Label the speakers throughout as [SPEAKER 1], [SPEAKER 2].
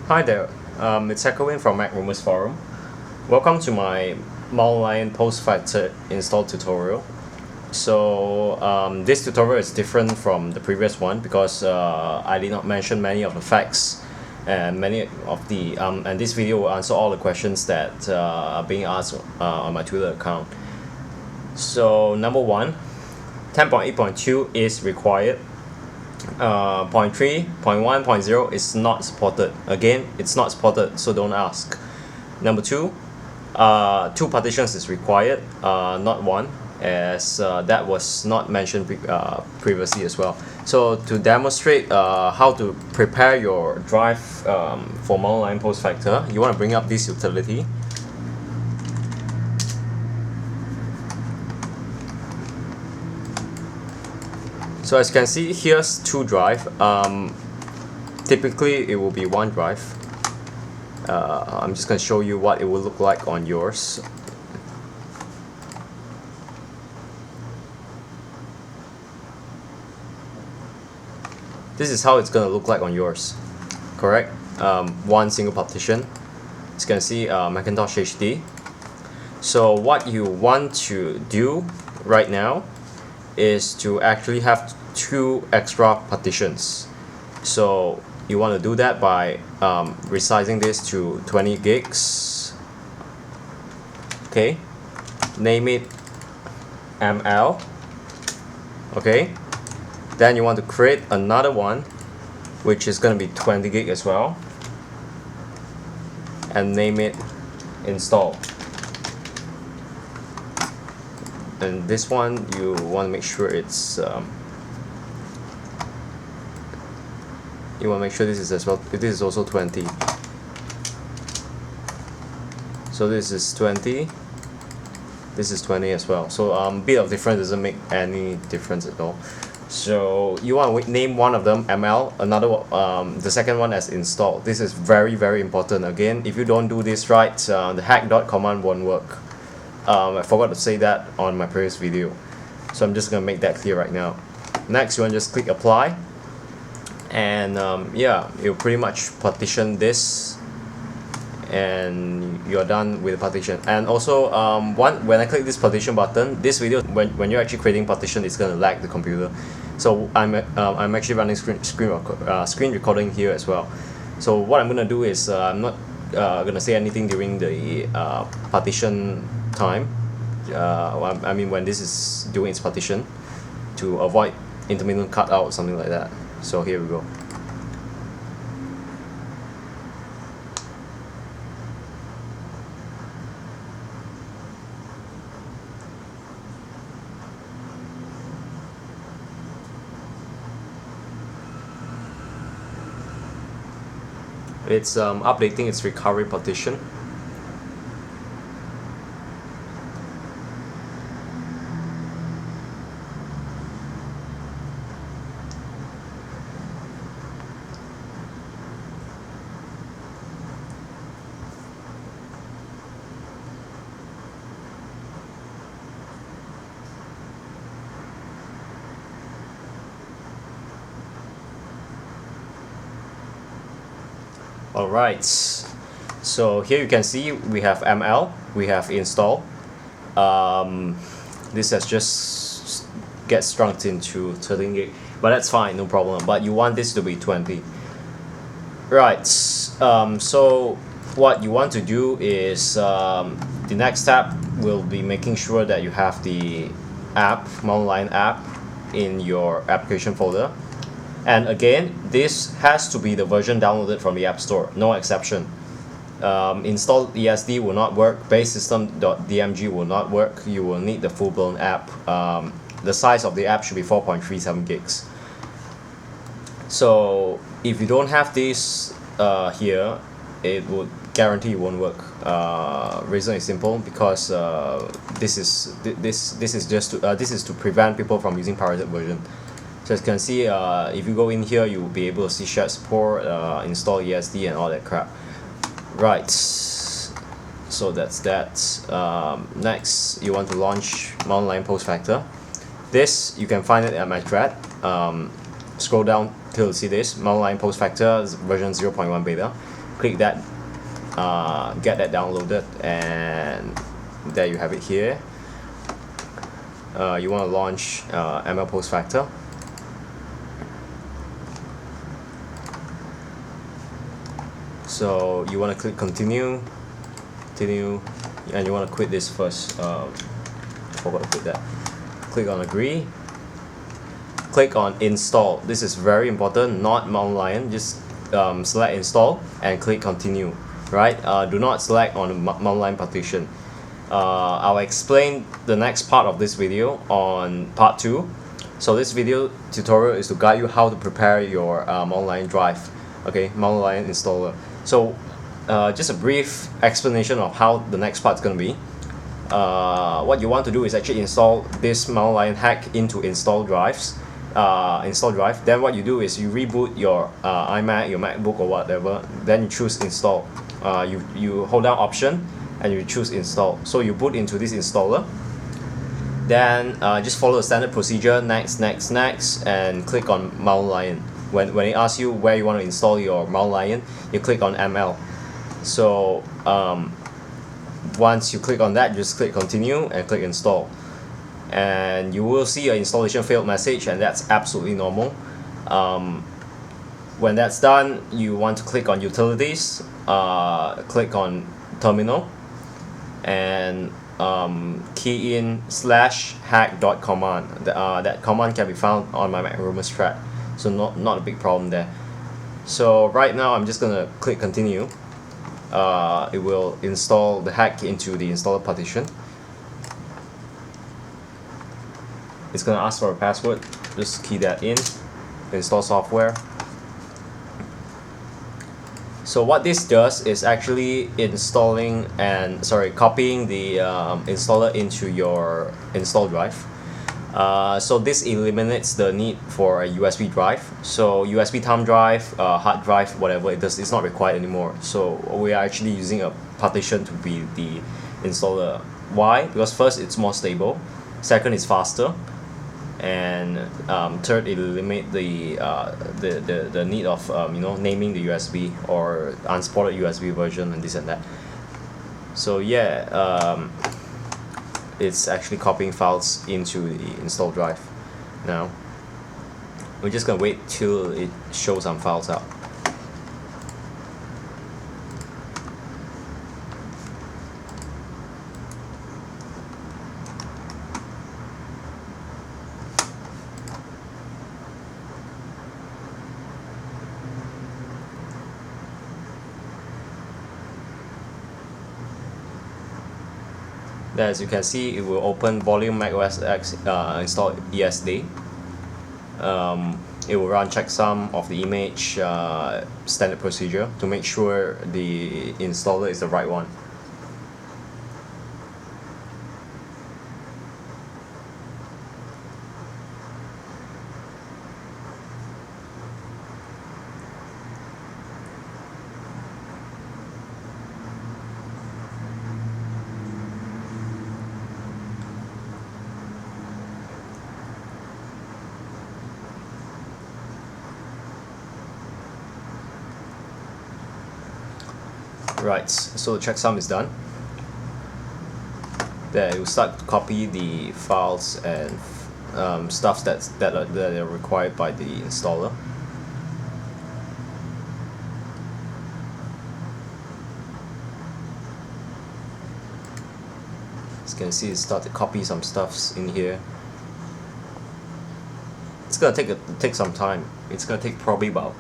[SPEAKER 1] Hi there, it's Echoing from Mac Rumors Forum. Welcome to my MLPostFactor install tutorial. So this tutorial is different from the previous one because I did not mention many of the facts and many of the and this video will answer all the questions that are being asked on my Twitter account. So number one, 10.8.2 is required. 0.3, 0.1, 0.0 is not supported. Again, it's not supported, so don't ask. Number two, two partitions is required, not one, as that was not mentioned previously as well. So to demonstrate how to prepare your drive for MLPostFactor, you want to bring up this utility. So as you can see, here's two drive. Typically it will be one drive. I'm just going to show you what it will look like on yours. This is how it's going to look like on yours, correct? One single partition. As you can see, Macintosh HD. So what you want to do right now is to actually have two extra partitions. So you want to do that by resizing this to 20 gigs. Okay, name it ML. Okay, then you want to create another one which is going to be 20 gig as well, and name it install. And this one you want to make sure it's you want to make sure this is as well. This is also 20. So this is 20. This is 20 as well. So bit of difference doesn't make any difference at all. So you want to name one of them ML, another the second one as install. This is very important. Again, if you don't do this right, the hack command won't work. I forgot to say that on my previous video, so I'm just gonna make that clear right now. Next, you want to just click apply, and yeah, it'll pretty much partition this, and you're done with the partition. And also, when I click this partition button, this video, when you're actually creating partition, it's gonna lag the computer. So I'm actually running screen recording here as well. So what I'm gonna do is I'm not gonna say anything during the partition time. I mean when this is doing its partition, to avoid intermittent cutout or something like that. So here we go. It's updating its recovery partition. Alright, so here you can see we have ML, we have install. This has just get shrunk into 13 gig, but that's fine, no problem. But you want this to be 20. Right, so what you want to do is the next step will be making sure that you have the app, MLPostFactor app, in your application folder. And again, this has to be the version downloaded from the App Store, no exception. Installed ESD will not work, basesystem.dmg will not work. You will need the full-blown app. The size of the app should be 4.37 gigs. So if you don't have this here, it would guarantee it won't work. Reason is simple, because this is to prevent people from using pirated version. So as you can see, if you go in here, you will be able to see shared support, install ESD and all that crap. Right, so that's that. Next, you want to launch MLPostFactor. This, you can find it at my thread. Scroll down till you see this, MLPostFactor version 0.1 beta. click that, get that downloaded, and there you have it here. You want to launch MLPostFactor. So you want to click continue, and you want to quit this first. Forgot to quit that. Click on agree. Click on install. This is very important, not Mountain Lion. Just select install and click continue. Right? Do not select on the Mountain Lion partition. I'll explain the next part of this video on part 2. So this video tutorial is to guide you how to prepare your Mountain Lion drive. Okay, Mountain Lion installer. So just a brief explanation of how the next part is going to be. What you want to do is actually install this Mountain Lion hack into install drives. Install drive. Then what you do is you reboot your iMac, your MacBook or whatever. Then you choose install. You hold down option and you choose install. So you boot into this installer. Then just follow the standard procedure, next, and click on Mountain Lion. When it asks you where you want to install your Mountain Lion, you click on ML. So once you click on that, just click continue and click install. And you will see an installation failed message, and that's absolutely normal. When that's done, you want to click on utilities, click on terminal, and key in /hack.command. That command can be found on my Mac Rumors thread, so not a big problem there. So right now I'm just gonna click continue. It will install the hack into the installer partition. It's gonna ask for a password. Just key that in. Install software. So what this does is actually copying the installer into your install drive. So this eliminates the need for a USB drive. So USB thumb drive, hard drive, whatever it's not required anymore. So we are actually using a partition to be the installer. Why? Because first, it's more stable. Second, it's faster. And third, it eliminates the need of naming the USB or unsupported USB version and this and that. So yeah, it's actually copying files into the install drive. Now we're just gonna wait till it shows some files out. Then as you can see, it will open volume macOS X install ESD. It will run checksum of the image standard procedure to make sure the installer is the right one. Right, so the checksum is done. Then it will start to copy the files and stuff that are required by the installer. As you can see, it start to copy some stuffs in here. It's gonna take some time. It's gonna take probably about,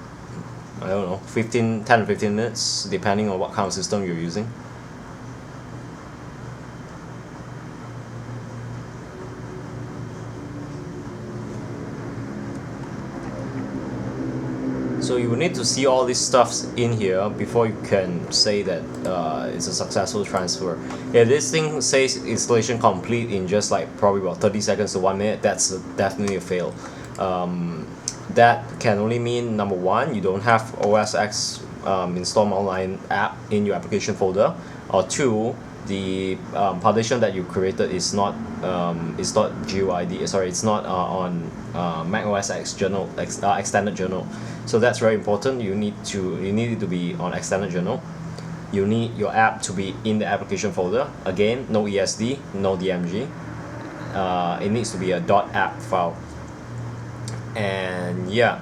[SPEAKER 1] I don't know, 10 to 15 minutes, depending on what kind of system you're using. So you will need to see all these stuffs in here before you can say that it's a successful transfer. If this thing says installation complete in just like probably about 30 seconds to 1 minute, that's definitely a fail. That can only mean, number one, you don't have OS X install Mountain Lion app in your application folder, or two, the partition that you created is not GUID. Sorry, it's not on Mac OS extended journal. So that's very important. You need it to be on extended journal. You need your app to be in the application folder. Again, no ESD, no DMG. It needs to be a .app file. And yeah,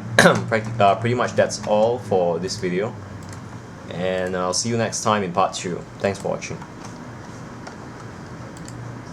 [SPEAKER 1] pretty much that's all for this video. And I'll see you next time in part 2. Thanks for watching.